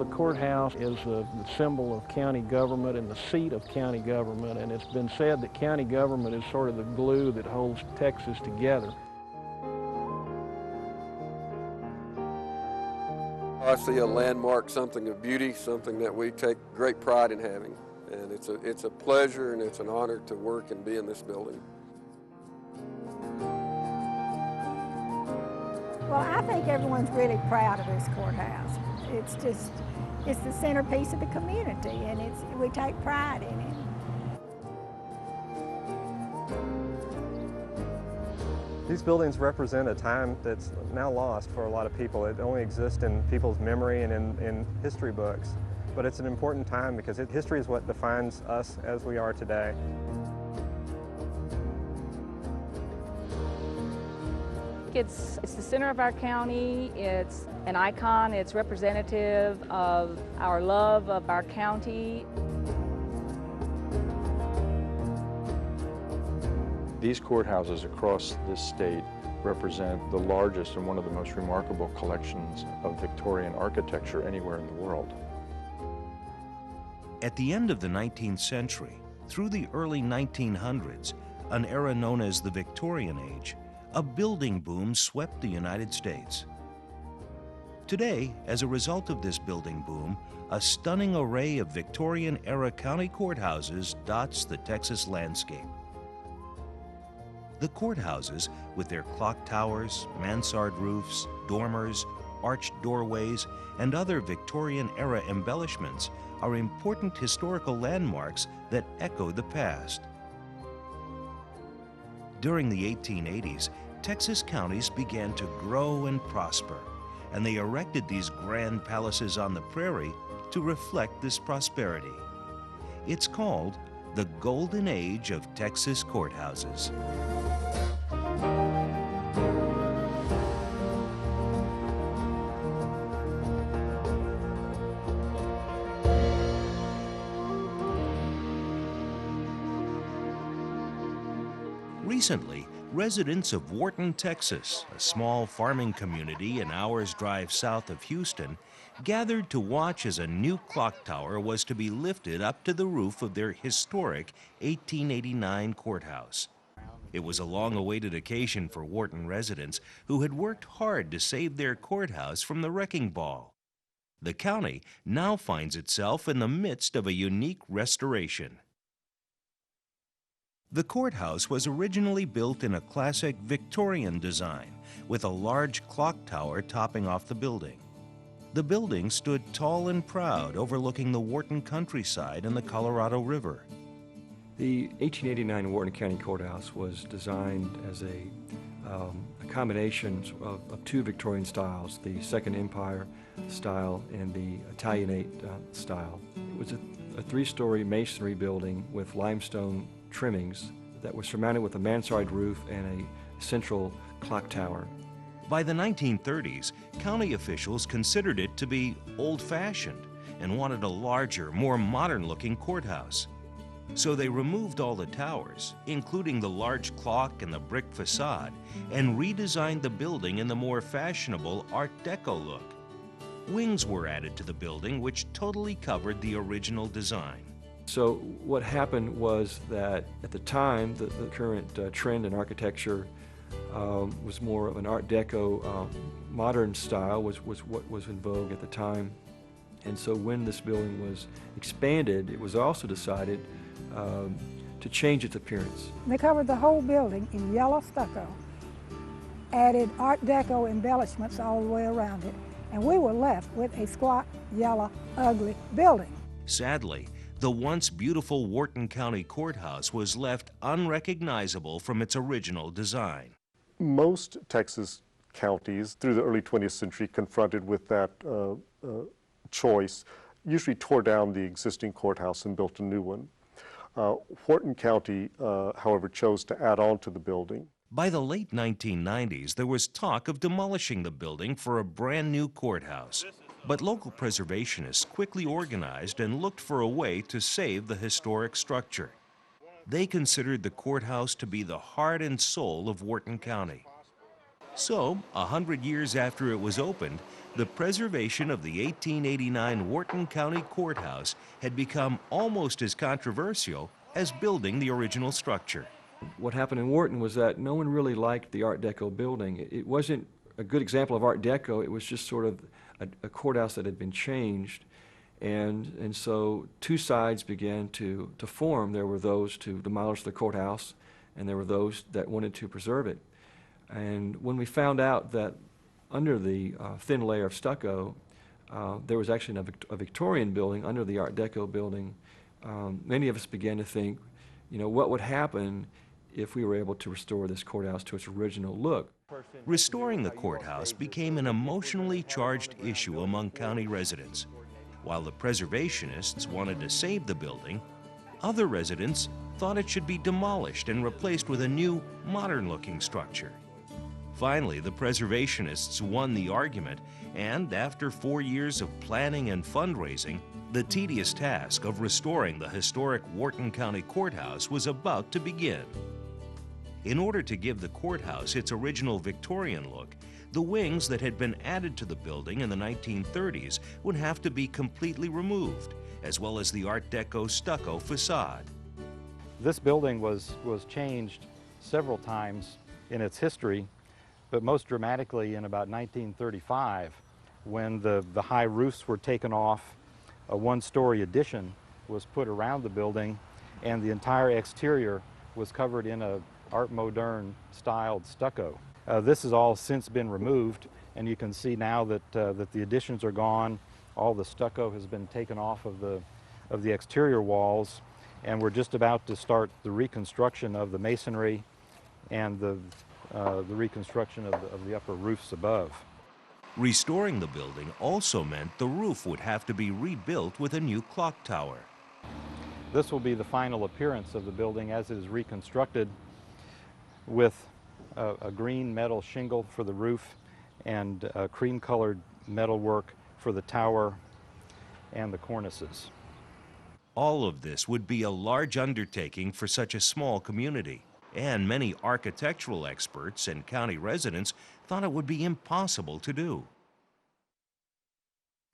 the courthouse is the symbol of county government and the seat of county government, and it's been said that county government is sort of the glue that holds Texas together. I see a landmark, something of beauty, something that we take great pride in having. And it's a pleasure and it's an honor to work and be in this building. Well, I think everyone's really proud of this courthouse. It's the centerpiece of the community, and we take pride in it. These buildings represent a time that's now lost for a lot of people. It only exists in people's memory and in history books. But it's an important time because history is what defines us as we are today. It's the center of our county. It's an icon. It's representative of our love of our county. These courthouses across this state represent the largest and one of the most remarkable collections of Victorian architecture anywhere in the world. At the end of the 19th century, through the early 1900s, an era known as the Victorian Age, a building boom swept the United States. Today, as a result of this building boom, a stunning array of Victorian-era county courthouses dots the Texas landscape. The courthouses, with their clock towers, mansard roofs, dormers, arched doorways, and other Victorian-era embellishments, are important historical landmarks that echo the past. During the 1880s, Texas counties began to grow and prosper, and they erected these grand palaces on the prairie to reflect this prosperity. It's called the Golden Age of Texas courthouses. Recently, residents of Wharton, Texas, a small farming community an hour's drive south of Houston, gathered to watch as a new clock tower was to be lifted up to the roof of their historic 1889 courthouse. It was a long-awaited occasion for Wharton residents who had worked hard to save their courthouse from the wrecking ball. The county now finds itself in the midst of a unique restoration. The courthouse was originally built in a classic Victorian design, with a large clock tower topping off the building. The building stood tall and proud, overlooking the Wharton countryside and the Colorado River. The 1889 Wharton County Courthouse was designed as a combination of two Victorian styles, the Second Empire style and the Italianate style. It was a three-story masonry building with limestone trimmings that was surmounted with a mansard roof and a central clock tower. By the 1930s, county officials considered it to be old-fashioned and wanted a larger, more modern-looking courthouse. So they removed all the towers, including the large clock and the brick facade, and redesigned the building in the more fashionable Art Deco look. Wings were added to the building, which totally covered the original design. So what happened was that at the time, the current trend in architecture was more of an Art Deco modern style was what was in vogue at the time. And so when this building was expanded, it was also decided to change its appearance. They covered the whole building in yellow stucco, added Art Deco embellishments all the way around it, and we were left with a squat, yellow, ugly building. Sadly, the once beautiful Wharton County Courthouse was left unrecognizable from its original design. Most Texas counties through the early 20th century confronted with that choice usually tore down the existing courthouse and built a new one. Wharton County, however, chose to add on to the building. By the late 1990s, there was talk of demolishing the building for a brand new courthouse. But local preservationists quickly organized and looked for a way to save the historic structure. They considered the courthouse to be the heart and soul of Wharton County. So, 100 years after it was opened, the preservation of the 1889 Wharton County Courthouse had become almost as controversial as building the original structure. What happened in Wharton was that no one really liked the Art Deco building. It wasn't a good example of Art Deco. It was just sort of a courthouse that had been changed. And so two sides began to form. There were those to demolish the courthouse, and there were those that wanted to preserve it. And when we found out that under the thin layer of stucco, there was actually a Victorian building under the Art Deco building, many of us began to think, you know, what would happen if we were able to restore this courthouse to its original look. Restoring the courthouse became an emotionally charged issue among county residents. While the preservationists wanted to save the building, other residents thought it should be demolished and replaced with a new, modern-looking structure. Finally, the preservationists won the argument, and after 4 years of planning and fundraising, the tedious task of restoring the historic Wharton County Courthouse was about to begin. In order to give the courthouse its original Victorian look, the wings that had been added to the building in the 1930s would have to be completely removed, as well as the Art Deco stucco facade. This building was changed several times in its history, but most dramatically in about 1935, when the high roofs were taken off, a one-story addition was put around the building, and the entire exterior was covered in a Art Moderne styled stucco. This has all since been removed, and you can see now that the additions are gone. All the stucco has been taken off of the exterior walls, and we're just about to start the reconstruction of the masonry and the reconstruction of the upper roofs above. Restoring the building also meant the roof would have to be rebuilt with a new clock tower. This will be the final appearance of the building as it is reconstructed, with a green metal shingle for the roof and cream-colored metalwork for the tower and the cornices. All of this would be a large undertaking for such a small community, and many architectural experts and county residents thought it would be impossible to do.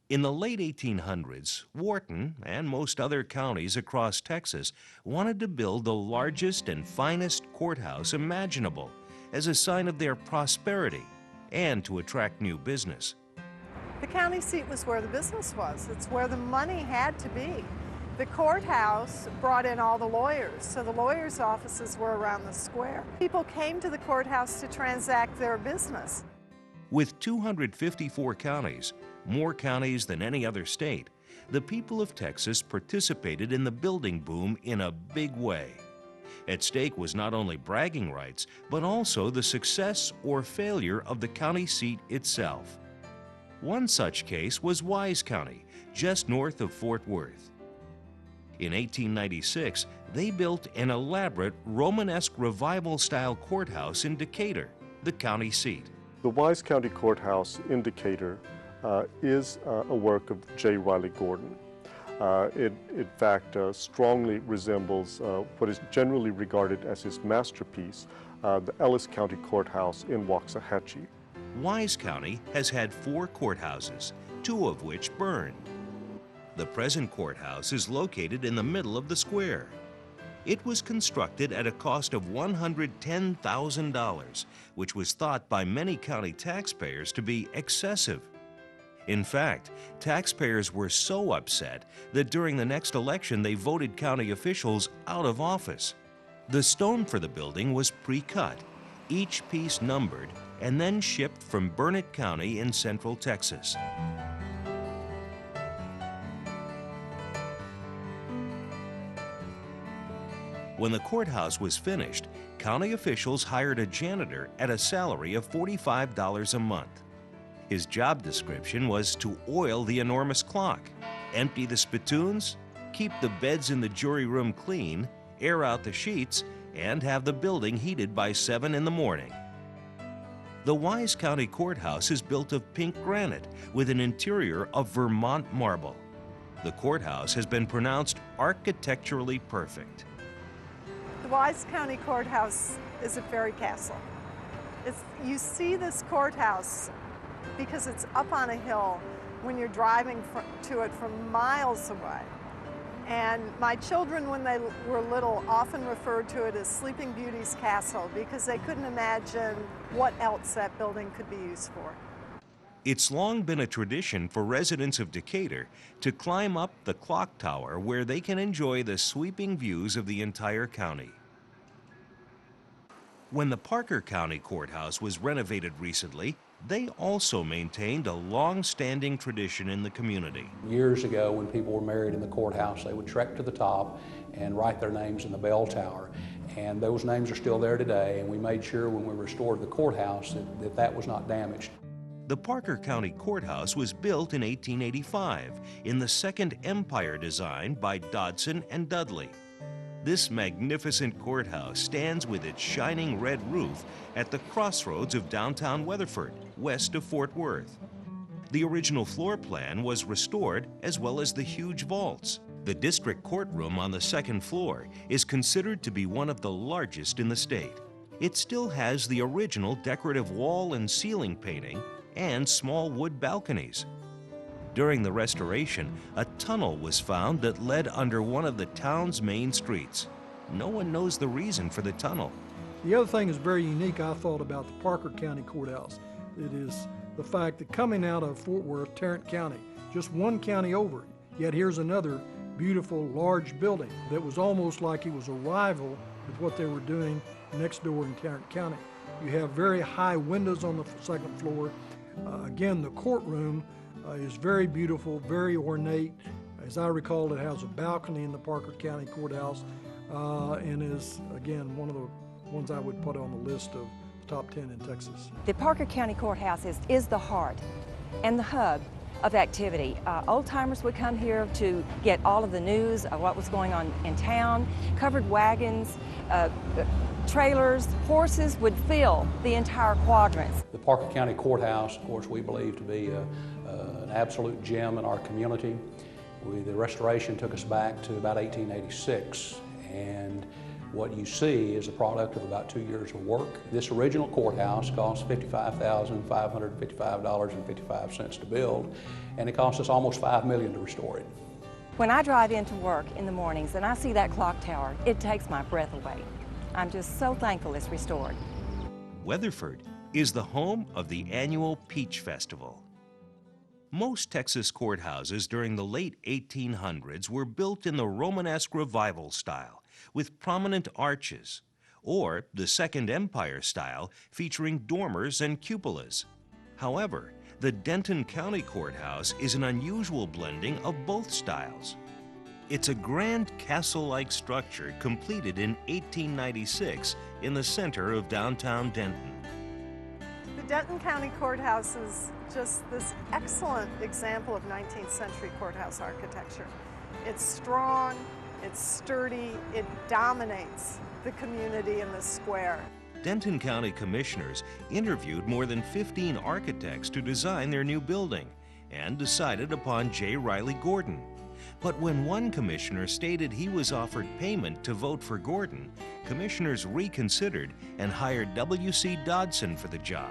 In the late 1800s, Wharton and most other counties across Texas wanted to build the largest and finest courthouse imaginable as a sign of their prosperity and to attract new business. The county seat was where the business was. It's where the money had to be. The courthouse brought in all the lawyers, so the lawyers' offices were around the square. People came to the courthouse to transact their business. With 254 counties, more counties than any other state, the people of Texas participated in the building boom in a big way. At stake was not only bragging rights, but also the success or failure of the county seat itself. One such case was Wise County, just north of Fort Worth. In 1896, they built an elaborate Romanesque revival-style courthouse in Decatur, the county seat. The Wise County Courthouse in Decatur is a work of J. Riley Gordon. It, in fact, strongly resembles what is generally regarded as his masterpiece, the Ellis County Courthouse in Waxahachie. Wise County has had 4 courthouses, 2 of which burned. The present courthouse is located in the middle of the square. It was constructed at a cost of $110,000, which was thought by many county taxpayers to be excessive. In fact, taxpayers were so upset that during the next election they voted county officials out of office. The stone for the building was pre-cut, each piece numbered, and then shipped from Burnett County in central Texas. When the courthouse was finished, county officials hired a janitor at a salary of $45 a month. His job description was to oil the enormous clock, empty the spittoons, keep the beds in the jury room clean, air out the sheets, and have the building heated by 7 in the morning. The Wise County Courthouse is built of pink granite with an interior of Vermont marble. The courthouse has been pronounced architecturally perfect. The Wise County Courthouse is a fairy castle. You see this courthouse because it's up on a hill when you're driving to it from miles away. And my children, when they were little, often referred to it as Sleeping Beauty's castle because they couldn't imagine what else that building could be used for. It's long been a tradition for residents of Decatur to climb up the clock tower where they can enjoy the sweeping views of the entire county. When the Parker County Courthouse was renovated recently, they also maintained a long-standing tradition in the community. Years ago, when people were married in the courthouse, they would trek to the top and write their names in the bell tower. And those names are still there today, and we made sure when we restored the courthouse that was not damaged. The Parker County Courthouse was built in 1885 in the Second Empire design by Dodson and Dudley. This magnificent courthouse stands with its shining red roof at the crossroads of downtown Weatherford, west of Fort Worth. The original floor plan was restored, as well as the huge vaults. The district courtroom on the second floor is considered to be one of the largest in the state. It still has the original decorative wall and ceiling painting and small wood balconies. During the restoration, a tunnel was found that led under one of the town's main streets. No one knows the reason for the tunnel. The other thing is very unique, I thought, about the Parker County Courthouse. It is the fact that coming out of Fort Worth, Tarrant County, just one county over, yet here's another beautiful, large building that was almost like it was a rival with what they were doing next door in Tarrant County. You have very high windows on the second floor. Again, the courtroom is very beautiful, very ornate. As I recall, it has a balcony in the Parker County Courthouse and is, again, one of the ones I would put on the list of top 10 in Texas. The Parker County Courthouse is the heart and the hub of activity. Old timers would come here to get all of the news of what was going on in town. Covered wagons, trailers, horses would fill the entire quadrants. The Parker County Courthouse, of course, we believe to be an absolute gem in our community. The restoration took us back to about 1886, and what you see is a product of about 2 years of work. This original courthouse cost $55,555.55 to build, and it cost us almost $5 million to restore it. When I drive into work in the mornings and I see that clock tower, it takes my breath away. I'm just so thankful it's restored. Weatherford is the home of the annual Peach Festival. Most Texas courthouses during the late 1800s were built in the Romanesque Revival style, with prominent arches, or the Second Empire style featuring dormers and cupolas. However, the Denton County Courthouse is an unusual blending of both styles. It's a grand castle-like structure completed in 1896 in the center of downtown Denton. The Denton County Courthouse is just this excellent example of 19th century courthouse architecture. It's strong, it's sturdy, it dominates the community in the square. Denton County commissioners interviewed more than 15 architects to design their new building and decided upon J. Riley Gordon. But when one commissioner stated he was offered payment to vote for Gordon, commissioners reconsidered and hired W.C. Dodson for the job.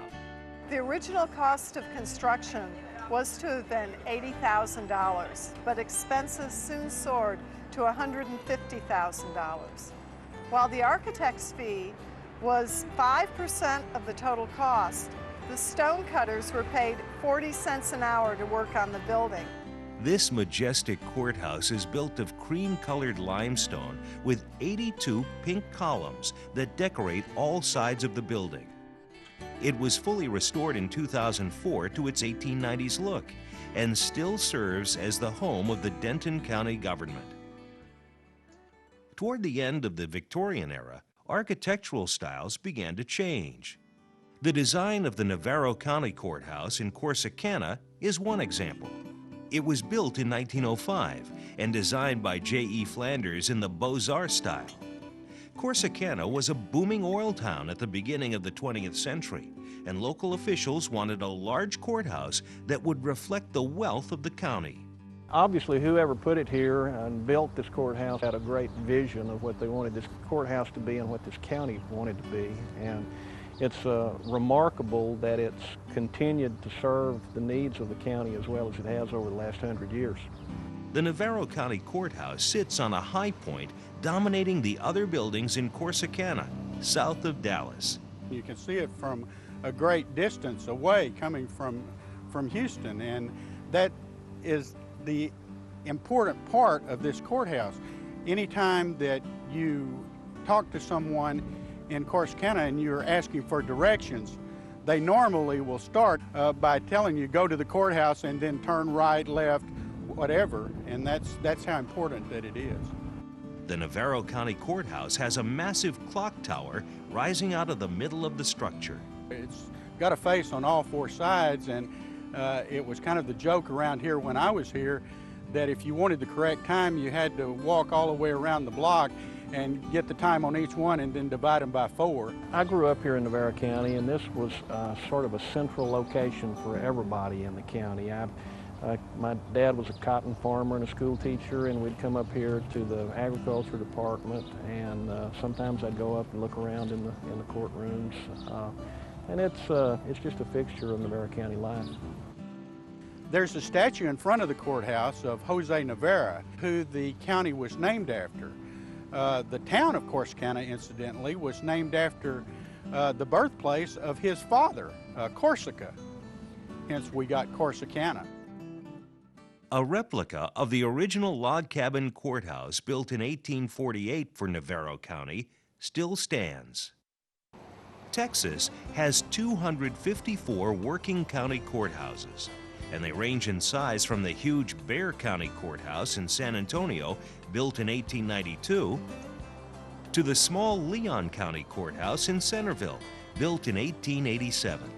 The original cost of construction was to have been $80,000, but expenses soon soared to $150,000. While the architect's fee was 5% of the total cost, the stonecutters were paid 40 cents an hour to work on the building. This majestic courthouse is built of cream-colored limestone with 82 pink columns that decorate all sides of the building. It was fully restored in 2004 to its 1890s look and still serves as the home of the Denton County government. Toward the end of the Victorian era, architectural styles began to change. The design of the Navarro County Courthouse in Corsicana is one example. It was built in 1905 and designed by J.E. Flanders in the Beaux-Arts style. Corsicana was a booming oil town at the beginning of the 20th century, and local officials wanted a large courthouse that would reflect the wealth of the county. Obviously, whoever put it here and built this courthouse had a great vision of what they wanted this courthouse to be and what this county wanted to be. And it's remarkable that it's continued to serve the needs of the county as well as it has over the last 100 years. The Navarro County Courthouse sits on a high point dominating the other buildings in Corsicana, south of Dallas. You can see it from a great distance away coming from Houston, and that is the important part of this courthouse. Anytime that you talk to someone in Corsicana and you're asking for directions, they normally will start by telling you go to the courthouse and then turn right, left, whatever, and that's how important that it is. The Navarro County Courthouse has a massive clock tower rising out of the middle of the structure. It's got a face on all four sides, and it was kind of the joke around here when I was here that if you wanted the correct time, you had to walk all the way around the block and get the time on each one and then divide them by 4. I grew up here in Navarro County, and this was sort of a central location for everybody in the county. My dad was a cotton farmer and a school teacher, and we'd come up here to the agriculture department, and sometimes I'd go up and look around in the courtrooms, and it's just a fixture of Navarro County life. There's a statue in front of the courthouse of Jose Navarro, who the county was named after. The town of Corsicana, incidentally, was named after the birthplace of his father, Corsica. Hence, we got Corsicana. A replica of the original log cabin courthouse built in 1848 for Navarro County still stands. Texas has 254 working county courthouses, and they range in size from the huge Bexar County Courthouse in San Antonio, built in 1892, to the small Leon County Courthouse in Centerville, built in 1887.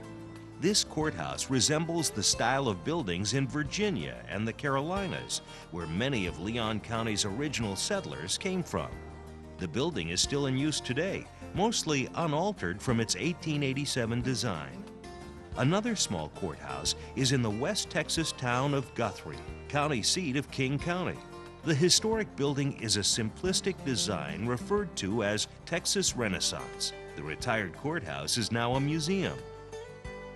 This courthouse resembles the style of buildings in Virginia and the Carolinas, where many of Leon County's original settlers came from. The building is still in use today, mostly unaltered from its 1887 design. Another small courthouse is in the West Texas town of Guthrie, county seat of King County. The historic building is a simplistic design referred to as Texas Renaissance. The retired courthouse is now a museum.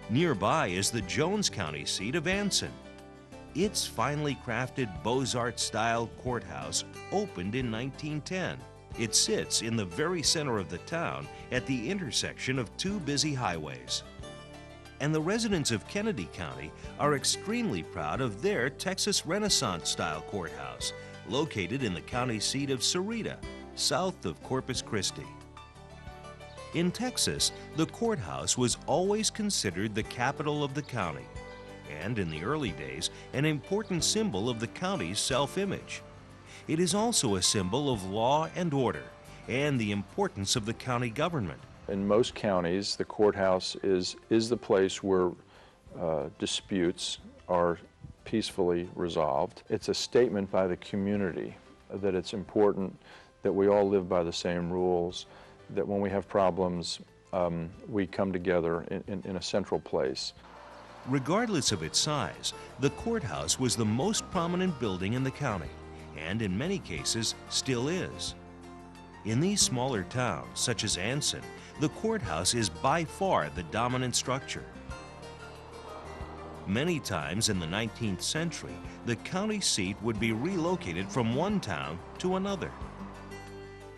Nearby is the Jones County seat of Anson. Its finely crafted Beaux-Arts-style courthouse opened in 1910. It sits in the very center of the town at the intersection of two busy highways. And the residents of Kennedy County are extremely proud of their Texas Renaissance-style courthouse, located in the county seat of Sarita, south of Corpus Christi. In Texas, the courthouse was always considered the capital of the county, and in the early days, an important symbol of the county's self-image. It is also a symbol of law and order, and the importance of the county government. In most counties, the courthouse is the place where disputes are peacefully resolved. It's a statement by the community that it's important that we all live by the same rules, that when we have problems, we come together in a central place. Regardless of its size, the courthouse was the most prominent building in the county, and in many cases still is. In these smaller towns, such as Anson, the courthouse is by far the dominant structure. Many times in the 19th century, the county seat would be relocated from one town to another.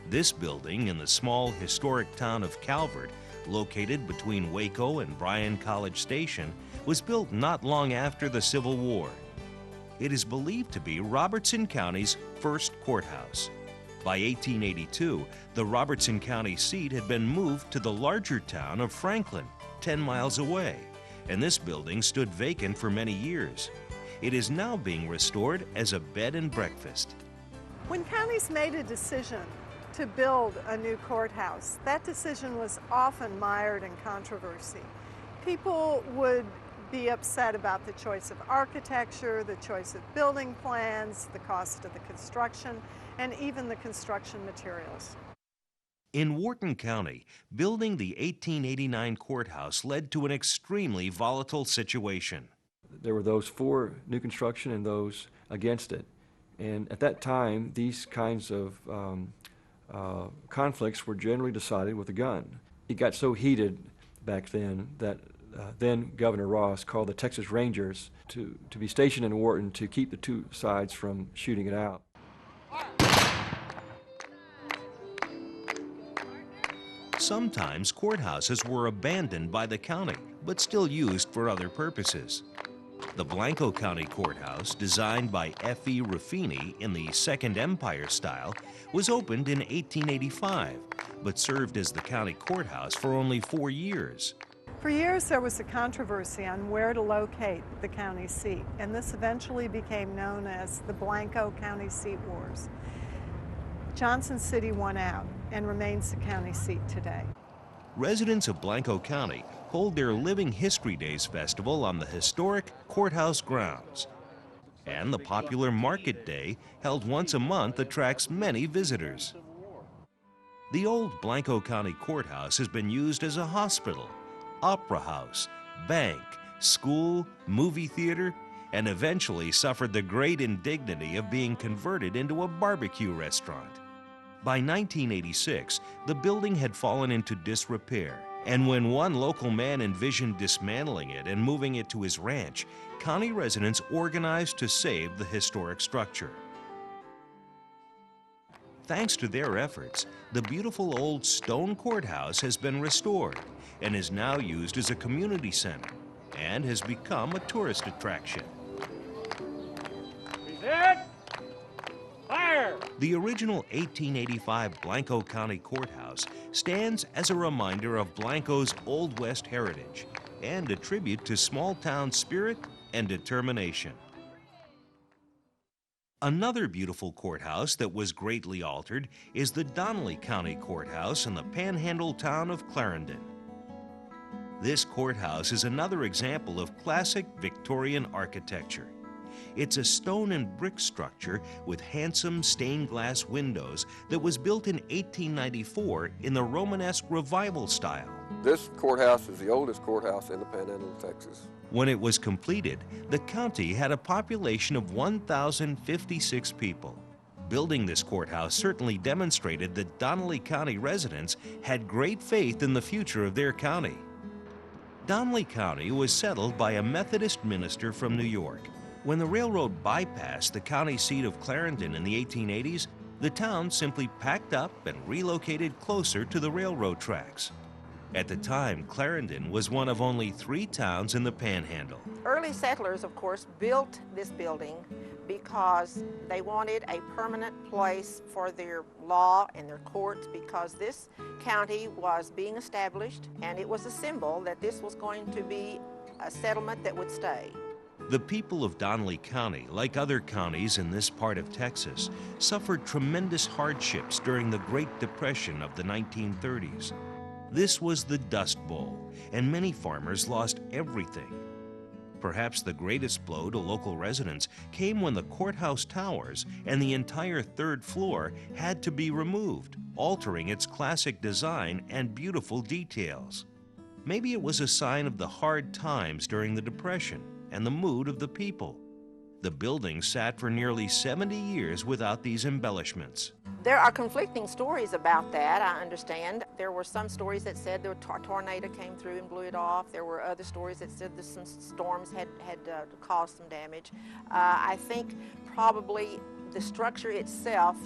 This building in the small historic town of Calvert, located between Waco and Bryan College Station, was built not long after the Civil War. It is believed to be Robertson County's first courthouse. By 1882, the Robertson County seat had been moved to the larger town of Franklin, 10 miles away, and this building stood vacant for many years. It is now being restored as a bed and breakfast. When counties made a decision to build a new courthouse, that decision was often mired in controversy. People would be upset about the choice of architecture, the choice of building plans, the cost of the construction, and even the construction materials. In Wharton County, building the 1889 courthouse led to an extremely volatile situation. There were those for new construction and those against it. And at that time, these kinds of conflicts were generally decided with a gun. It got so heated back then that then Governor Ross called the Texas Rangers to be stationed in Wharton to keep the two sides from shooting it out. Sometimes courthouses were abandoned by the county, but still used for other purposes. The Blanco County Courthouse, designed by F.E. Ruffini in the Second Empire style, was opened in 1885, but served as the county courthouse for only 4 years. For years there was a controversy on where to locate the county seat, and this eventually became known as the Blanco County Seat Wars. Johnson City won out and remains the county seat today. Residents of Blanco County hold their Living History Days festival on the historic courthouse grounds. And the popular Market Day, held once a month, attracts many visitors. The old Blanco County Courthouse has been used as a hospital, opera house, bank, school, movie theater, and eventually suffered the great indignity of being converted into a barbecue restaurant. By 1986, the building had fallen into disrepair, and when one local man envisioned dismantling it and moving it to his ranch, county residents organized to save the historic structure. Thanks to their efforts, the beautiful old stone courthouse has been restored and is now used as a community center and has become a tourist attraction. The original 1885 Blanco County Courthouse stands as a reminder of Blanco's Old West heritage and a tribute to small-town spirit and determination. Another beautiful courthouse that was greatly altered is the Donnelly County Courthouse in the panhandle town of Clarendon. This courthouse is another example of classic Victorian architecture. It's a stone and brick structure with handsome stained glass windows that was built in 1894 in the Romanesque Revival style. This courthouse is the oldest courthouse in the Panhandle of Texas. When it was completed, the county had a population of 1,056 people. Building this courthouse certainly demonstrated that Donnelly County residents had great faith in the future of their county. Donnelly County was settled by a Methodist minister from New York. When the railroad bypassed the county seat of Clarendon in the 1880s, the town simply packed up and relocated closer to the railroad tracks. At the time, Clarendon was one of only 3 towns in the Panhandle. Early settlers, of course, built this building because they wanted a permanent place for their law and their courts, because this county was being established and it was a symbol that this was going to be a settlement that would stay. The people of Donnelly County, like other counties in this part of Texas, suffered tremendous hardships during the Great Depression of the 1930s. This was the Dust Bowl, and many farmers lost everything. Perhaps the greatest blow to local residents came when the courthouse towers and the entire 3rd floor had to be removed, altering its classic design and beautiful details. Maybe it was a sign of the hard times during the Depression and the mood of the people. The building sat for nearly 70 years without these embellishments. There are conflicting stories about that, I understand. There were some stories that said the tornado came through and blew it off. There were other stories that said that some storms had caused some damage. I think probably the structure itself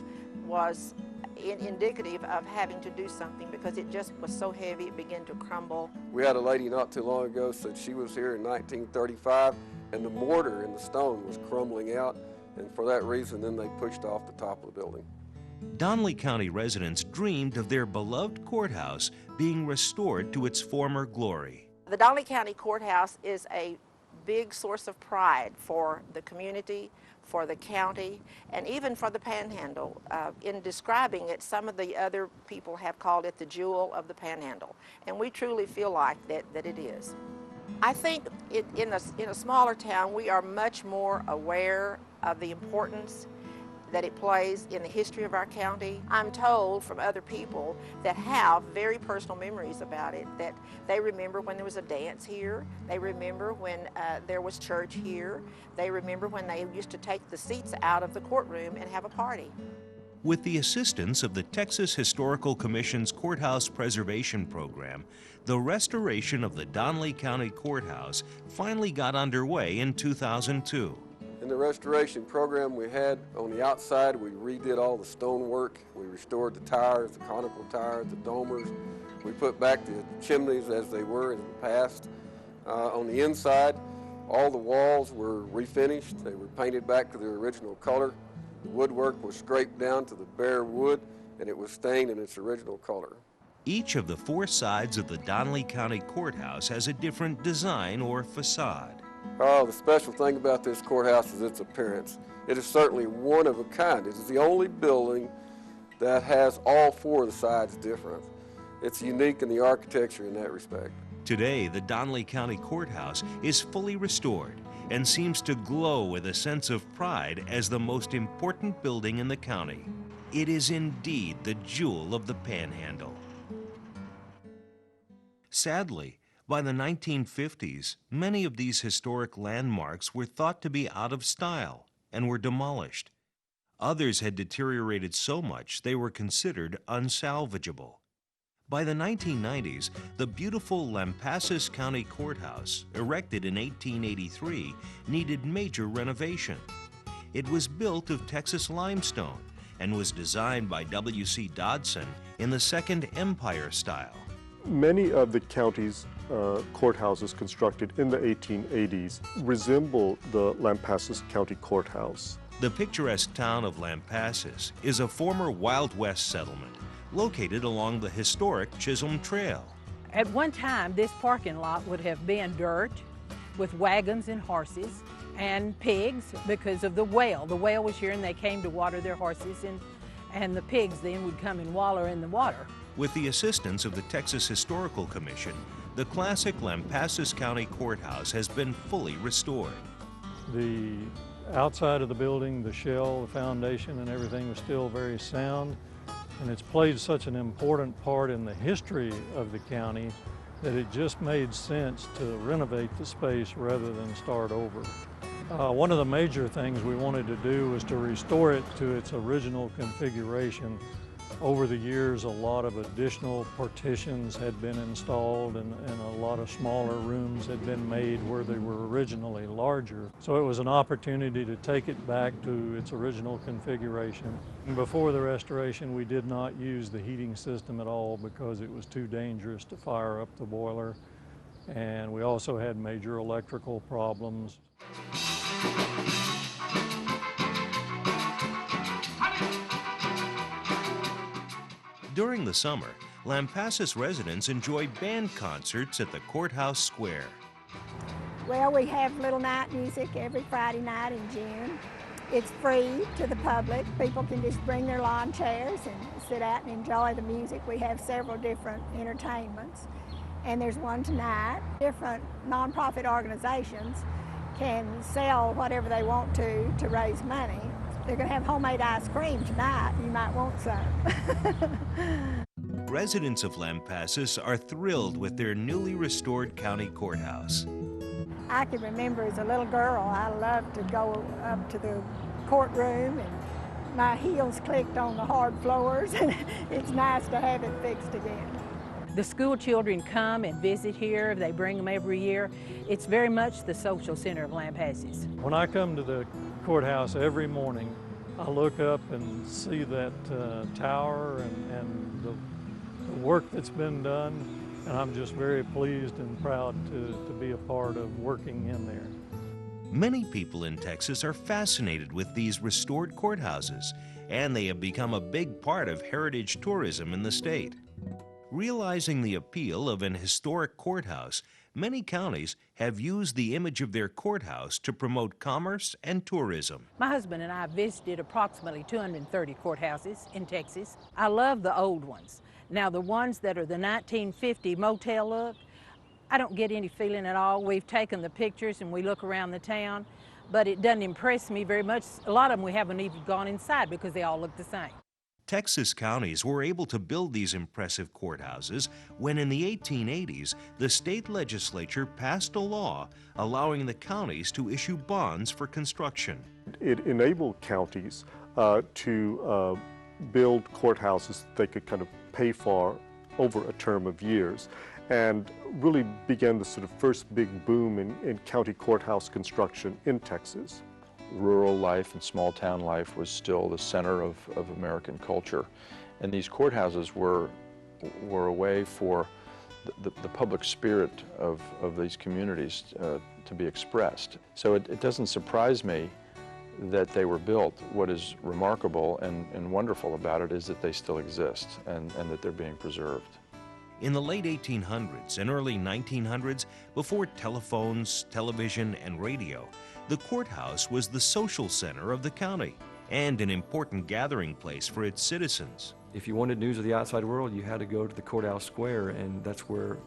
was indicative of having to do something, because it just was so heavy it began to crumble. We had a lady not too long ago said she was here in 1935 and the mortar and the stone was crumbling out, and for that reason then they pushed off the top of the building. Donnelly County residents dreamed of their beloved courthouse being restored to its former glory. The Donnelly County Courthouse is a big source of pride for the community, for the county, and even for the Panhandle. In describing it, some of the other people have called it the jewel of the Panhandle, and we truly feel like that it is. I think in a smaller town, we are much more aware of the importance that it plays in the history of our county. I'm told from other people that have very personal memories about it, that they remember when there was a dance here, they remember when there was church here, they remember when they used to take the seats out of the courtroom and have a party. With the assistance of the Texas Historical Commission's Courthouse Preservation Program, the restoration of the Donley County Courthouse finally got underway in 2002. In the restoration program we had on the outside, we redid all the stonework. We restored the towers, the conical towers, the domers. We put back the chimneys as they were in the past. On the inside, all the walls were refinished. They were painted back to their original color. The woodwork was scraped down to the bare wood, and it was stained in its original color. Each of the 4 sides of the Donley County Courthouse has a different design or facade. Oh, the special thing about this courthouse is its appearance. It is certainly one of a kind. It is the only building that has all 4 of the sides different. It's unique in the architecture in that respect. Today, the Donley County Courthouse is fully restored and seems to glow with a sense of pride as the most important building in the county. It is indeed the jewel of the Panhandle. Sadly, by the 1950s, many of these historic landmarks were thought to be out of style and were demolished. Others had deteriorated so much they were considered unsalvageable. By the 1990s, the beautiful Lampasas County Courthouse, erected in 1883, needed major renovation. It was built of Texas limestone and was designed by W.C. Dodson in the Second Empire style. Many of the county's courthouses constructed in the 1880s resemble the Lampasas County Courthouse. The picturesque town of Lampasas is a former Wild West settlement located along the historic Chisholm Trail. At one time, this parking lot would have been dirt with wagons and horses and pigs because of the whale. The whale was here and they came to water their horses, and the pigs then would come and waller in the water. With the assistance of the Texas Historical Commission, the classic Lampasas County Courthouse has been fully restored. The outside of the building, the shell, the foundation, and everything was still very sound. And it's played such an important part in the history of the county that it just made sense to renovate the space rather than start over. One of the major things we wanted to do was to restore it to its original configuration. Over the years, a lot of additional partitions had been installed and a lot of smaller rooms had been made where they were originally larger. So it was an opportunity to take it back to its original configuration. And before the restoration, we did not use the heating system at all because it was too dangerous to fire up the boiler. And we also had major electrical problems. During the summer, Lampasas residents enjoy band concerts at the Courthouse Square. Well, we have little night music every Friday night in June. It's free to the public. People can just bring their lawn chairs and sit out and enjoy the music. We have several different entertainments, and there's one tonight. Different nonprofit organizations can sell whatever they want to raise money. They're going to have homemade ice cream tonight. You might want some. Residents of Lampasas are thrilled with their newly restored county courthouse. I can remember as a little girl, I loved to go up to the courtroom and my heels clicked on the hard floors. It's nice to have it fixed again. The school children come and visit here. They bring them every year. It's very much the social center of Lampasas. When I come to the courthouse every morning, I look up and see that tower and the work that's been done, and I'm just very pleased and proud to be a part of working in there. Many people in Texas are fascinated with these restored courthouses, and they have become a big part of heritage tourism in the state. Realizing the appeal of an historic courthouse, many counties have used the image of their courthouse to promote commerce and tourism. My husband and I visited approximately 230 courthouses in Texas. I love the old ones. Now the ones that are the 1950 motel look, I don't get any feeling at all. We've taken the pictures and we look around the town, but it doesn't impress me very much. A lot of them we haven't even gone inside because they all look the same. Texas counties were able to build these impressive courthouses when in the 1880s, the state legislature passed a law allowing the counties to issue bonds for construction. It enabled counties to build courthouses they could kind of pay for over a term of years, and really began the sort of first big boom in county courthouse construction in Texas. Rural life and small town life was still the center of American culture, and these courthouses were a way for the public spirit of these communities to be expressed. So it doesn't surprise me that they were built. What is remarkable and wonderful about it is that they still exist and that they're being preserved. In the late 1800s and early 1900s, before telephones, television, and radio, the courthouse was the social center of the county and an important gathering place for its citizens. If you wanted news of the outside world, you had to go to the courthouse square, and that's where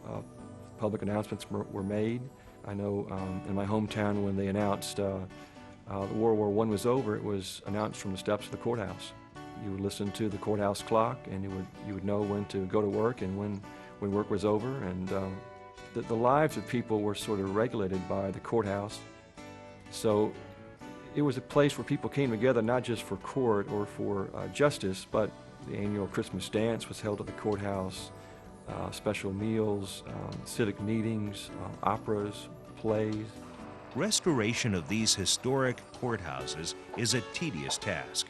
public announcements were made. I know in my hometown, when they announced World War I was over, it was announced from the steps of the courthouse. You would listen to the courthouse clock, and you would know when to go to work and when work was over. And the lives of people were sort of regulated by the courthouse. So it was a place where people came together not just for court or for justice, but the annual Christmas dance was held at the courthouse, special meals, civic meetings, operas, plays. Restoration of these historic courthouses is a tedious task.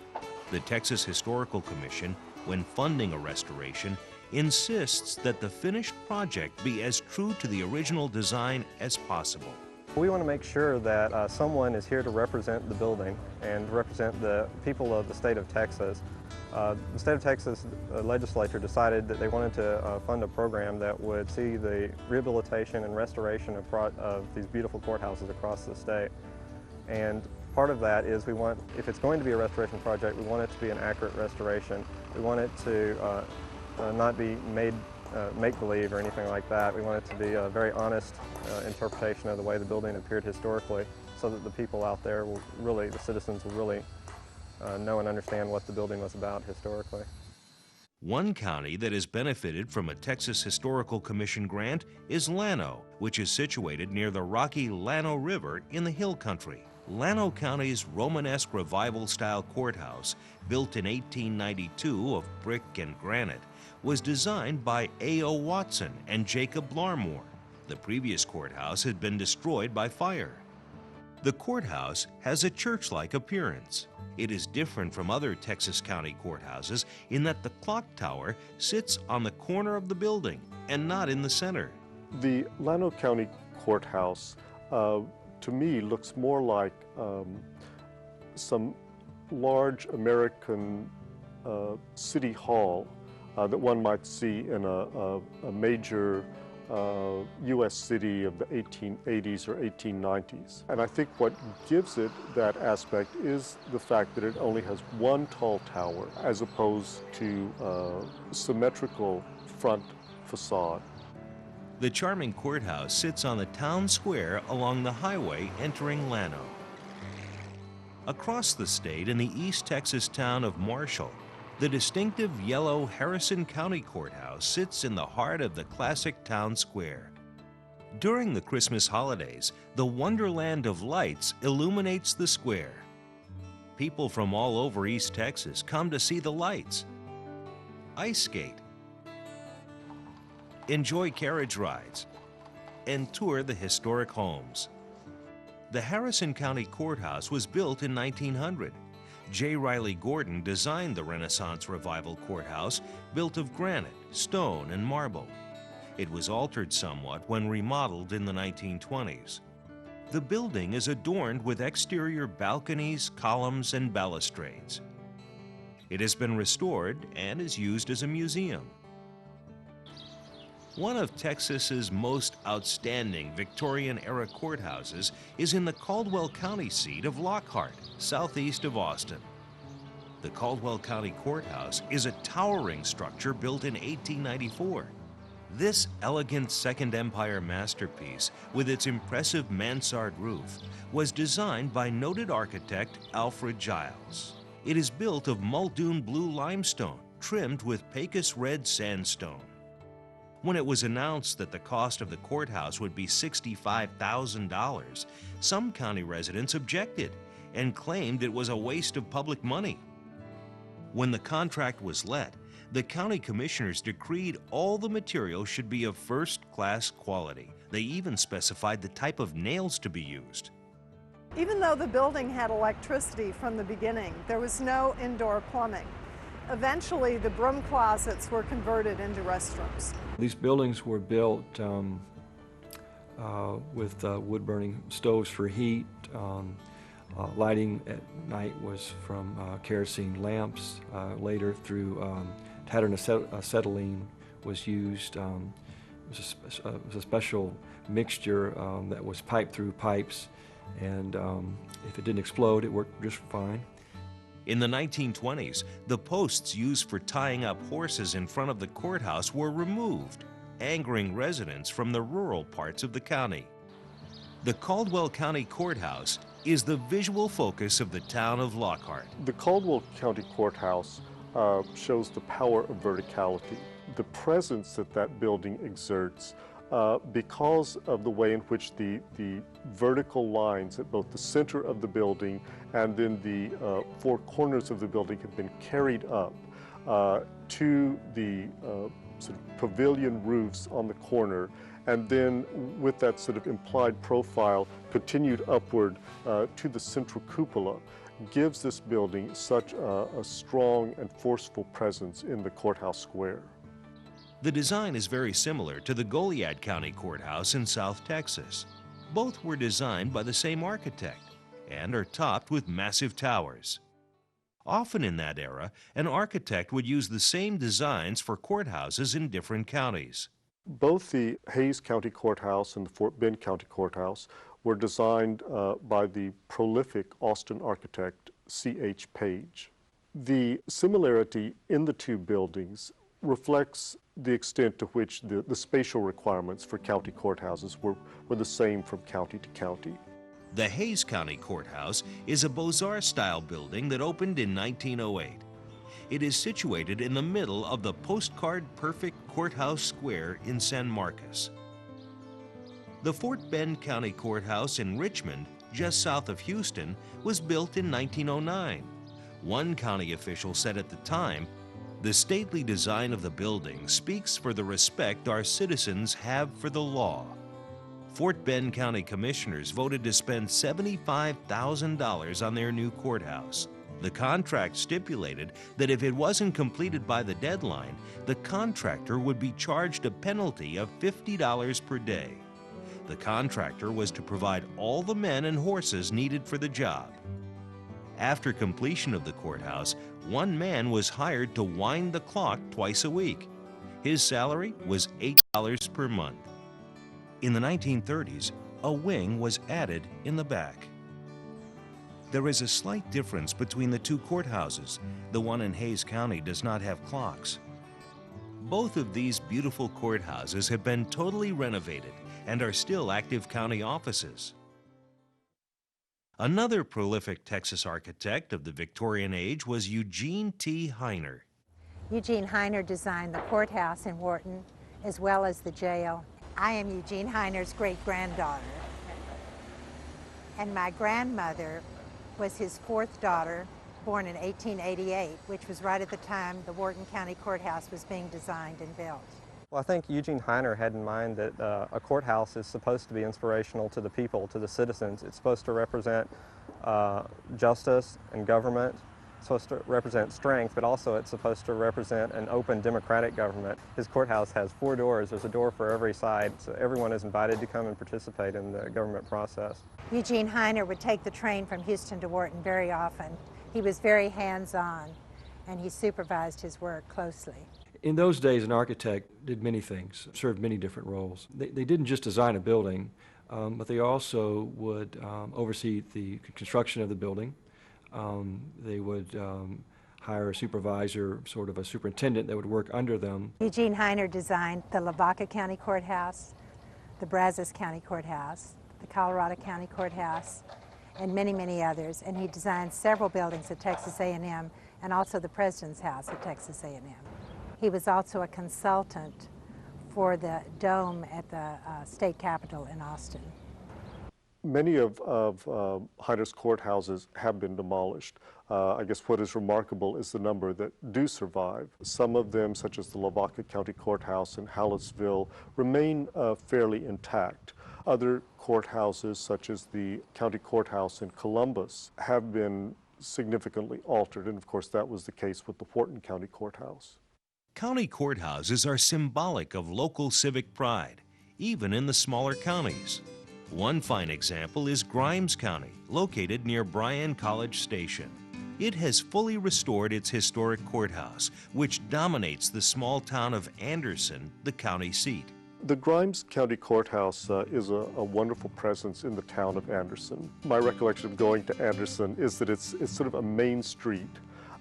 The Texas Historical Commission, when funding a restoration, insists that the finished project be as true to the original design as possible. We want to make sure that someone is here to represent the building and represent the people of the state of Texas. The state of Texas legislature decided that they wanted to fund a program that would see the rehabilitation and restoration of these beautiful courthouses across the state. And part of that is we want, if it's going to be a restoration project, we want it to be an accurate restoration. We want it to not be made make-believe or anything like that. We want it to be a very honest interpretation of the way the building appeared historically, so that the people out there will really, the citizens will really know and understand what the building was about historically. One county that has benefited from a Texas Historical Commission grant is Llano, which is situated near the rocky Llano River in the Hill Country. Llano County's Romanesque Revival-style courthouse, built in 1892 of brick and granite, was designed by A.O. Watson and Jacob Larmore. The previous courthouse had been destroyed by fire. The courthouse has a church-like appearance. It is different from other Texas County courthouses in that the clock tower sits on the corner of the building and not in the center. The Llano County Courthouse, to me, looks more like some large American city hall that one might see in a major U.S. city of the 1880s or 1890s. And I think what gives it that aspect is the fact that it only has one tall tower as opposed to a symmetrical front facade. The charming courthouse sits on the town square along the highway entering Llano. Across the state in the East Texas town of Marshall, the distinctive yellow Harrison County Courthouse sits in the heart of the classic town square. During the Christmas holidays, the wonderland of lights illuminates the square. People from all over East Texas come to see the lights, ice skate, enjoy carriage rides, and tour the historic homes. The Harrison County Courthouse was built in 1900. J. Riley Gordon designed the Renaissance Revival Courthouse, built of granite, stone, and marble. It was altered somewhat when remodeled in the 1920s. The building is adorned with exterior balconies, columns, and balustrades. It has been restored and is used as a museum. One of Texas's most outstanding Victorian-era courthouses is in the Caldwell County seat of Lockhart, southeast of Austin. The Caldwell County Courthouse is a towering structure built in 1894. This elegant Second Empire masterpiece, with its impressive mansard roof, was designed by noted architect Alfred Giles. It is built of Muldoon blue limestone, trimmed with Pecos red sandstone. When it was announced that the cost of the courthouse would be $65,000, some county residents objected and claimed it was a waste of public money. When the contract was let, the county commissioners decreed all the material should be of first-class quality. They even specified the type of nails to be used. Even though the building had electricity from the beginning, there was no indoor plumbing. Eventually, the broom closets were converted into restrooms. These buildings were built with wood-burning stoves for heat. Lighting at night was from kerosene lamps. Later, through tadern acetylene was used. It was a special mixture that was piped through pipes, and if it didn't explode, it worked just fine. In the 1920s, the posts used for tying up horses in front of the courthouse were removed, angering residents from the rural parts of the county. The Caldwell County Courthouse is the visual focus of the town of Lockhart. The Caldwell County Courthouse shows the power of verticality. The presence that that building exerts because of the way in which the vertical lines at both the center of the building and then the four corners of the building have been carried up to the sort of pavilion roofs on the corner, and then with that sort of implied profile continued upward to the central cupola, gives this building such a strong and forceful presence in the courthouse square. The design is very similar to the Goliad County Courthouse in South Texas. Both were designed by the same architect and are topped with massive towers. Often in that era, an architect would use the same designs for courthouses in different counties. Both the Hays County Courthouse and the Fort Bend County Courthouse were designed by the prolific Austin architect C.H. Page. The similarity in the two buildings reflects the extent to which the spatial requirements for county courthouses were the same from county to county. The Hays County Courthouse is a Beaux-Arts-style building that opened in 1908. It is situated in the middle of the postcard-perfect courthouse square in San Marcos. The Fort Bend County Courthouse in Richmond, just south of Houston, was built in 1909. One county official said at the time, "The stately design of the building speaks for the respect our citizens have for the law." Fort Bend County Commissioners voted to spend $75,000 on their new courthouse. The contract stipulated that if it wasn't completed by the deadline, the contractor would be charged a penalty of $50 per day. The contractor was to provide all the men and horses needed for the job. After completion of the courthouse, one man was hired to wind the clock twice a week. His salary was $8 per month. In the 1930s, a wing was added in the back. There is a slight difference between the two courthouses. The one in Hays County does not have clocks. Both of these beautiful courthouses have been totally renovated and are still active county offices. Another prolific Texas architect of the Victorian age was Eugene T. Heiner. Eugene Heiner designed the courthouse in Wharton as well as the jail. I am Eugene Heiner's great-granddaughter, and my grandmother was his fourth daughter, born in 1888, which was right at the time the Wharton County Courthouse was being designed and built. Well, I think Eugene Heiner had in mind that a courthouse is supposed to be inspirational to the people, to the citizens. It's supposed to represent justice and government. It's supposed to represent strength, but also it's supposed to represent an open democratic government. His courthouse has 4 doors. There's a door for every side, so everyone is invited to come and participate in the government process. Eugene Heiner would take the train from Houston to Wharton very often. He was very hands-on, and he supervised his work closely. In those days, an architect did many things, served many different roles. They didn't just design a building, but they also would oversee the construction of the building. They would hire a supervisor, sort of a superintendent that would work under them. Eugene Heiner designed the Lavaca County Courthouse, the Brazos County Courthouse, the Colorado County Courthouse, and many, many others. And he designed several buildings at Texas A&M and also the President's House at Texas A&M. He was also a consultant for the dome at the state capitol in Austin. Many of Heiner's courthouses have been demolished. I guess what is remarkable is the number that do survive. Some of them, such as the Lavaca County Courthouse in Hallettsville, remain fairly intact. Other courthouses, such as the County Courthouse in Columbus, have been significantly altered, and of course that was the case with the Wharton County Courthouse. County courthouses are symbolic of local civic pride, even in the smaller counties. One fine example is Grimes County, located near Bryan College Station. It has fully restored its historic courthouse, which dominates the small town of Anderson, the county seat. The Grimes County Courthouse is a wonderful presence in the town of Anderson. My recollection of going to Anderson is that it's sort of a main street.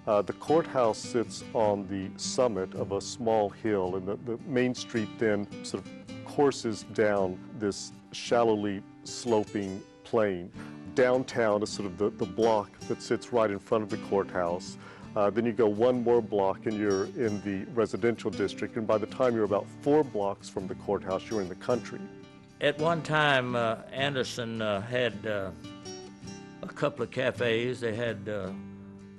The courthouse sits on the summit of a small hill, and the main street then sort of courses down this shallowly sloping plain. Downtown is sort of the block that sits right in front of the courthouse. Then you go one more block and you're in the residential district, and by the time you're about 4 blocks from the courthouse, you're in the country. At one time, Anderson had a couple of cafes. They had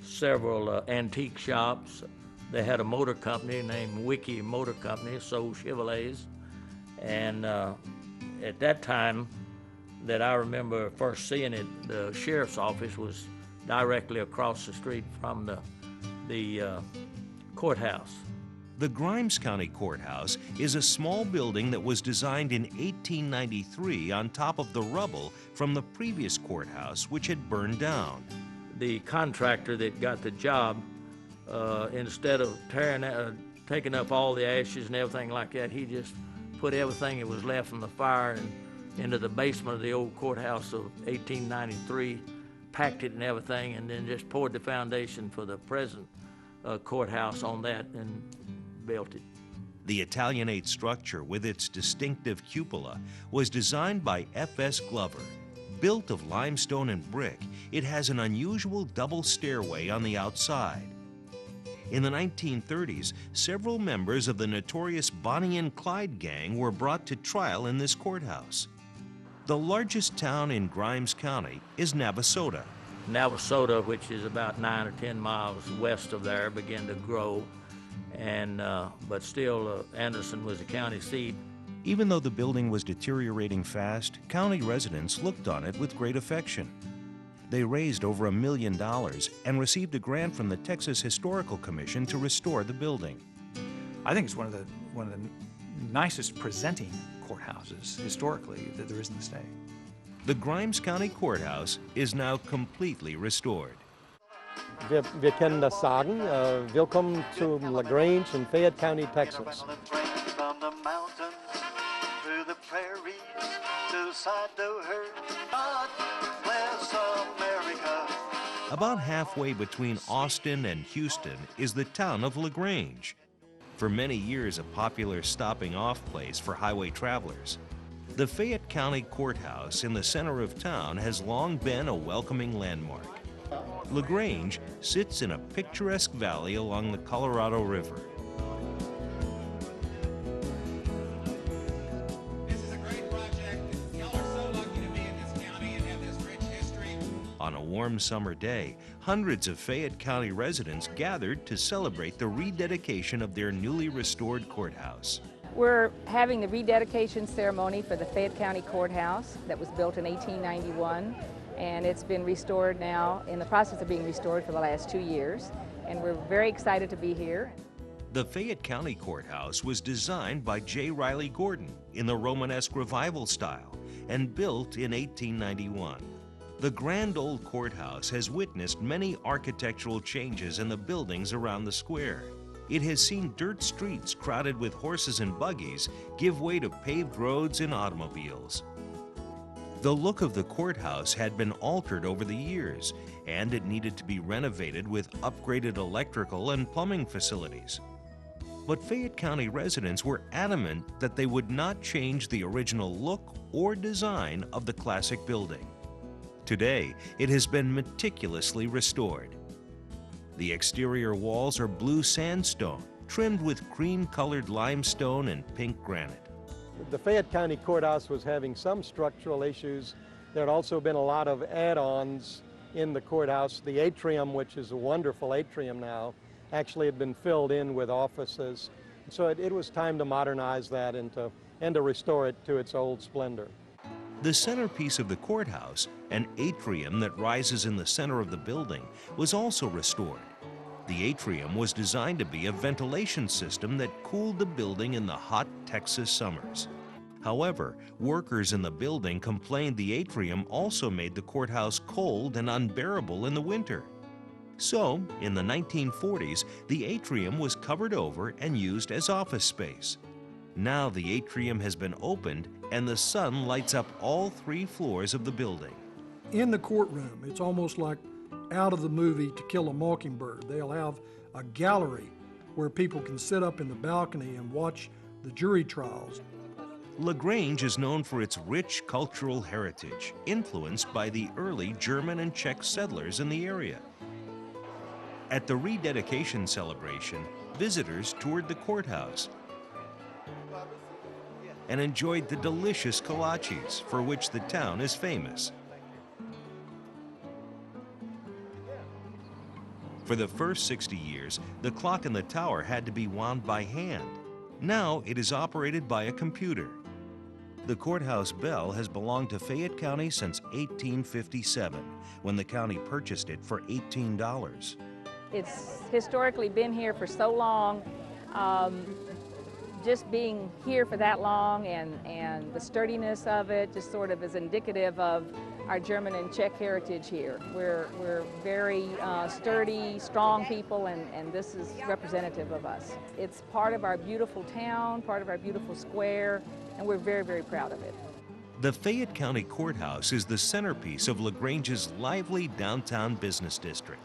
several antique shops. They had a motor company named Wiki Motor Company, sold Chevrolets. And at that time that I remember first seeing it, the sheriff's office was directly across the street from the courthouse. The Grimes County Courthouse is a small building that was designed in 1893 on top of the rubble from the previous courthouse, which had burned down. The contractor that got the job, instead of taking up all the ashes and everything like that, he just put everything that was left from the fire into the basement of the old courthouse of 1893, packed it and everything, and then just poured the foundation for the present courthouse on that and built it. The Italianate structure with its distinctive cupola was designed by F.S. Glover. Built of limestone and brick, it has an unusual double stairway on the outside. In the 1930s, several members of the notorious Bonnie and Clyde gang were brought to trial in this courthouse. The largest town in Grimes County is Navasota. Navasota, which is about 9 or 10 miles west of there, began to grow, and but still Anderson was the county seat. Even though the building was deteriorating fast, county residents looked on it with great affection. They raised over $1 million and received a grant from the Texas Historical Commission to restore the building. I think it's one of the nicest presenting courthouses historically that there is in the state. The Grimes County Courthouse is now completely restored. Wir können das sagen. Willkommen zu LaGrange in Fayette County, Texas. About halfway between Austin and Houston is the town of LaGrange. For many years a popular stopping-off place for highway travelers. The Fayette County Courthouse in the center of town has long been a welcoming landmark. LaGrange sits in a picturesque valley along the Colorado River. On a warm summer day, hundreds of Fayette County residents gathered to celebrate the rededication of their newly restored courthouse. We're having the rededication ceremony for the Fayette County Courthouse that was built in 1891, and it's been restored now, in the process of being restored for the last 2 years, and we're very excited to be here. The Fayette County Courthouse was designed by J. Riley Gordon in the Romanesque Revival style and built in 1891. The grand old courthouse has witnessed many architectural changes in the buildings around the square. It has seen dirt streets crowded with horses and buggies give way to paved roads and automobiles. The look of the courthouse had been altered over the years, and it needed to be renovated with upgraded electrical and plumbing facilities. But Fayette County residents were adamant that they would not change the original look or design of the classic building. Today, it has been meticulously restored. The exterior walls are blue sandstone, trimmed with cream-colored limestone and pink granite. The Fayette County Courthouse was having some structural issues, There had also been a lot of add-ons in the courthouse. The atrium, which is a wonderful atrium now, actually had been filled in with offices. So it was time to modernize that and to restore it to its old splendor. The centerpiece of the courthouse, an atrium that rises in the center of the building, was also restored. The atrium was designed to be a ventilation system that cooled the building in the hot Texas summers. However, workers in the building complained the atrium also made the courthouse cold and unbearable in the winter. So, in the 1940s, the atrium was covered over and used as office space. Now the atrium has been opened and the sun lights up all 3 floors of the building. In the courtroom, it's almost like out of the movie To Kill a Mockingbird. They'll have a gallery where people can sit up in the balcony and watch the jury trials. LaGrange is known for its rich cultural heritage, influenced by the early German and Czech settlers in the area. At the rededication celebration, visitors toured the courthouse and enjoyed the delicious kolaches, for which the town is famous. For the first 60 years, the clock in the tower had to be wound by hand. Now it is operated by a computer. The courthouse bell has belonged to Fayette County since 1857, when the county purchased it for $18. It's historically been here for so long. Just being here for that long and the sturdiness of it just sort of is indicative of our German and Czech heritage here. We're very sturdy, strong people, and this is representative of us. It's part of our beautiful town, part of our beautiful square, and we're very, very proud of it. The Fayette County Courthouse is the centerpiece of LaGrange's lively downtown business district.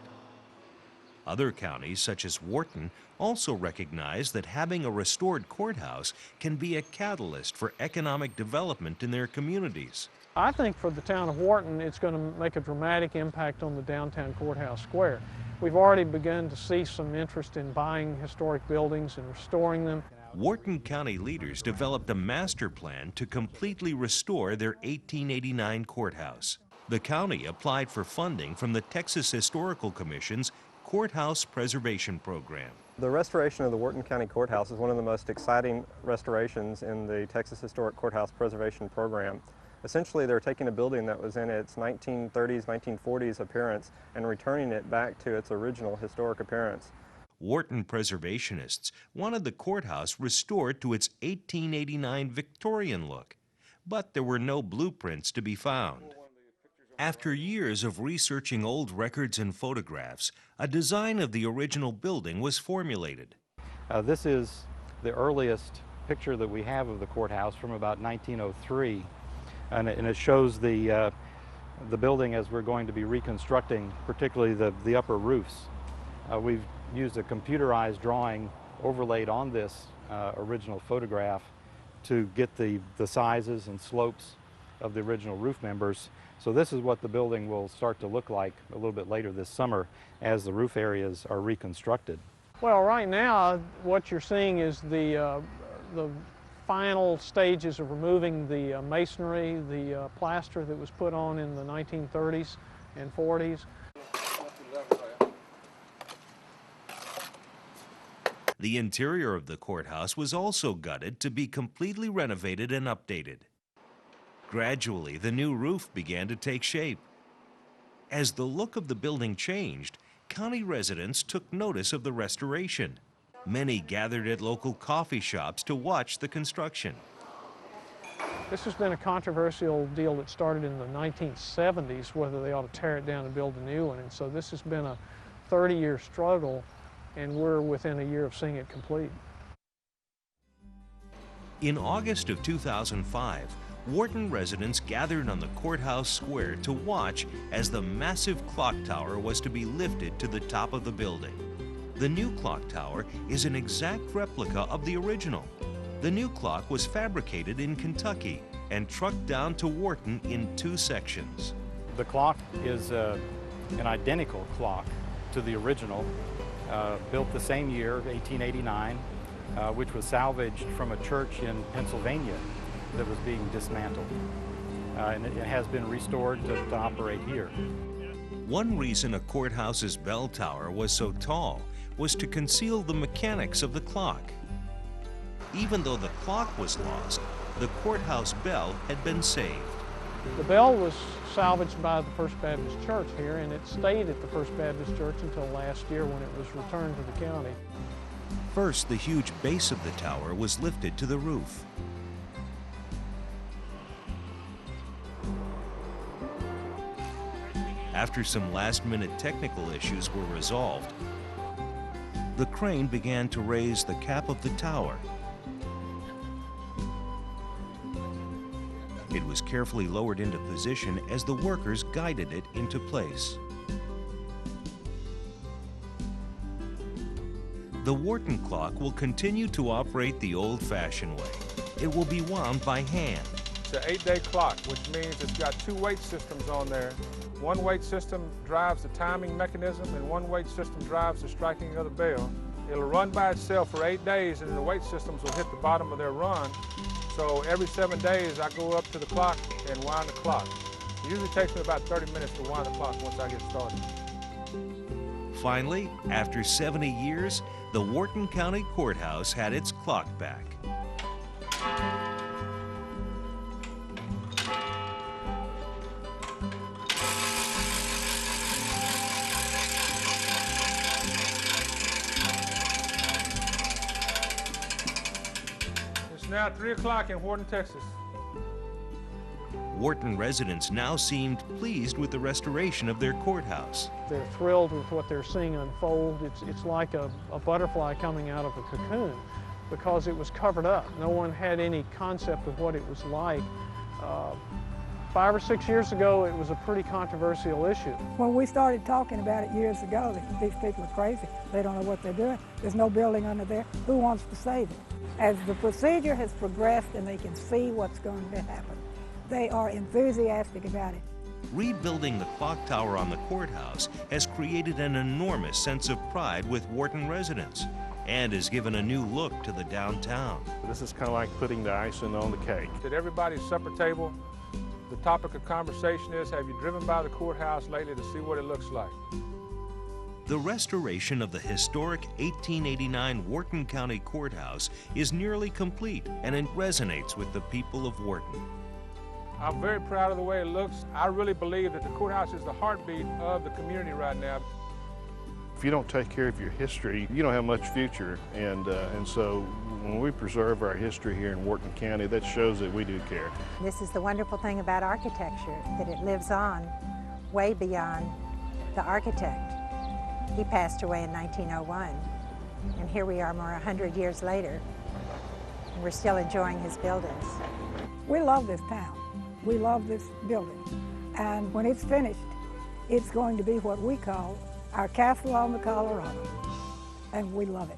Other counties, such as Wharton, also recognize that having a restored courthouse can be a catalyst for economic development in their communities. I think for the town of Wharton, it's going to make a dramatic impact on the downtown courthouse square. We've already begun to see some interest in buying historic buildings and restoring them. Wharton County leaders developed a master plan to completely restore their 1889 courthouse. The county applied for funding from the Texas Historical Commission's Courthouse Preservation Program. The restoration of the Wharton County Courthouse is one of the most exciting restorations in the Texas Historic Courthouse Preservation Program. Essentially, they're taking a building that was in its 1930s, 1940s appearance and returning it back to its original historic appearance. Wharton preservationists wanted the courthouse restored to its 1889 Victorian look, but there were no blueprints to be found. After years of researching old records and photographs, a design of the original building was formulated. This is the earliest picture that we have of the courthouse from about 1903, and it shows the building as we're going to be reconstructing, particularly the upper roofs. We've used a computerized drawing overlaid on this original photograph to get the sizes and slopes of the original roof members. So this is what the building will start to look like a little bit later this summer as the roof areas are reconstructed. Well, right now, what you're seeing is the final stages of removing the masonry, the plaster that was put on in the 1930s and 40s. The interior of the courthouse was also gutted to be completely renovated and updated. Gradually, the new roof began to take shape. As the look of the building changed, county residents took notice of the restoration. Many gathered at local coffee shops to watch the construction. This has been a controversial deal that started in the 1970s, whether they ought to tear it down and build a new one. And so this has been a 30-year struggle, and we're within a year of seeing it complete. In August of 2005, Wharton residents gathered on the courthouse square to watch as the massive clock tower was to be lifted to the top of the building. The new clock tower is an exact replica of the original. The new clock was fabricated in Kentucky and trucked down to Wharton in 2 sections. The clock is an identical clock to the original, built the same year, 1889, which was salvaged from a church in Pennsylvania that was being dismantled. and it has been restored to operate here. One reason a courthouse's bell tower was so tall was to conceal the mechanics of the clock. Even though the clock was lost, the courthouse bell had been saved. The bell was salvaged by the First Baptist Church here, and it stayed at the First Baptist Church until last year when it was returned to the county. First, the huge base of the tower was lifted to the roof. After some last-minute technical issues were resolved, the crane began to raise the cap of the tower. It was carefully lowered into position as the workers guided it into place. The Wharton clock will continue to operate the old-fashioned way. It will be wound by hand. It's an 8-day clock, which means it's got 2 weight systems on there. One weight system drives the timing mechanism, and one weight system drives the striking of the bell. It'll run by itself for 8 days, and then the weight systems will hit the bottom of their run. So every 7 days, I go up to the clock and wind the clock. It usually takes me about 30 minutes to wind the clock once I get started. Finally, after 70 years, the Wharton County Courthouse had its clock back. It's now 3 o'clock in Wharton, Texas. Wharton residents now seemed pleased with the restoration of their courthouse. They're thrilled with what they're seeing unfold. It's like a butterfly coming out of a cocoon because it was covered up. No one had any concept of what it was like. 5 or 6 years ago, it was a pretty controversial issue. When we started talking about it years ago, these people are crazy. They don't know what they're doing. There's no building under there. Who wants to save it? As the procedure has progressed and they can see what's going to happen, they are enthusiastic about it. Rebuilding the clock tower on the courthouse has created an enormous sense of pride with Wharton residents and has given a new look to the downtown. This is kind of like putting the icing on the cake. At everybody's supper table, the topic of conversation is, have you driven by the courthouse lately to see what it looks like? The restoration of the historic 1889 Wharton County Courthouse is nearly complete, and it resonates with the people of Wharton. I'm very proud of the way it looks. I really believe that the courthouse is the heartbeat of the community right now. If you don't take care of your history, you don't have much future. And so when we preserve our history here in Wharton County, that shows that we do care. This is the wonderful thing about architecture, that it lives on way beyond the architect. He passed away in 1901, and here we are more 100 years later, and we're still enjoying his buildings. We love this town. We love this building. And when it's finished, it's going to be what we call our castle on the Colorado. And we love it.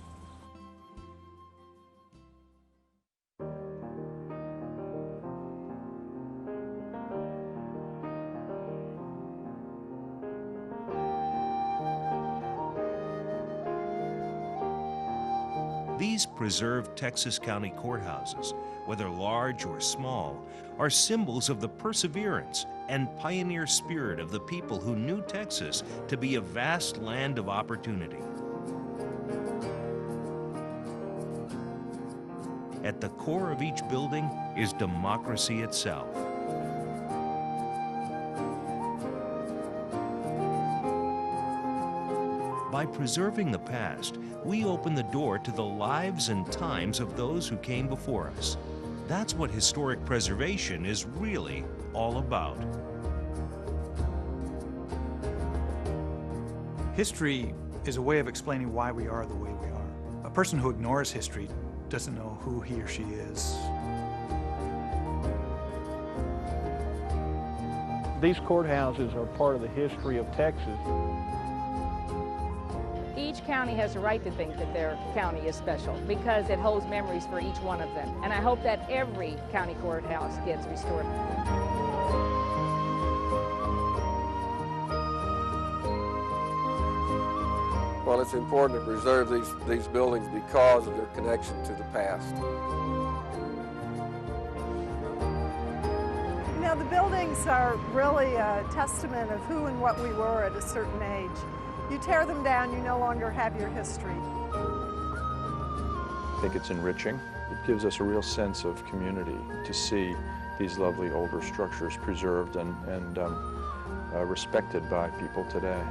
These preserved Texas County courthouses, whether large or small, are symbols of the perseverance and pioneer spirit of the people who knew Texas to be a vast land of opportunity. At the core of each building is democracy itself. By preserving the past, we open the door to the lives and times of those who came before us. That's what historic preservation is really all about. History is a way of explaining why we are the way we are. A person who ignores history doesn't know who he or she is. These courthouses are part of the history of Texas. Each county has a right to think that their county is special because it holds memories for each one of them. And I hope that every county courthouse gets restored. Well, it's important to preserve these buildings because of their connection to the past. You know, know, the buildings are really a testament of who and what we were at a certain age. You tear them down, you no longer have your history. I think it's enriching. It gives us a real sense of community to see these lovely older structures preserved and respected by people today.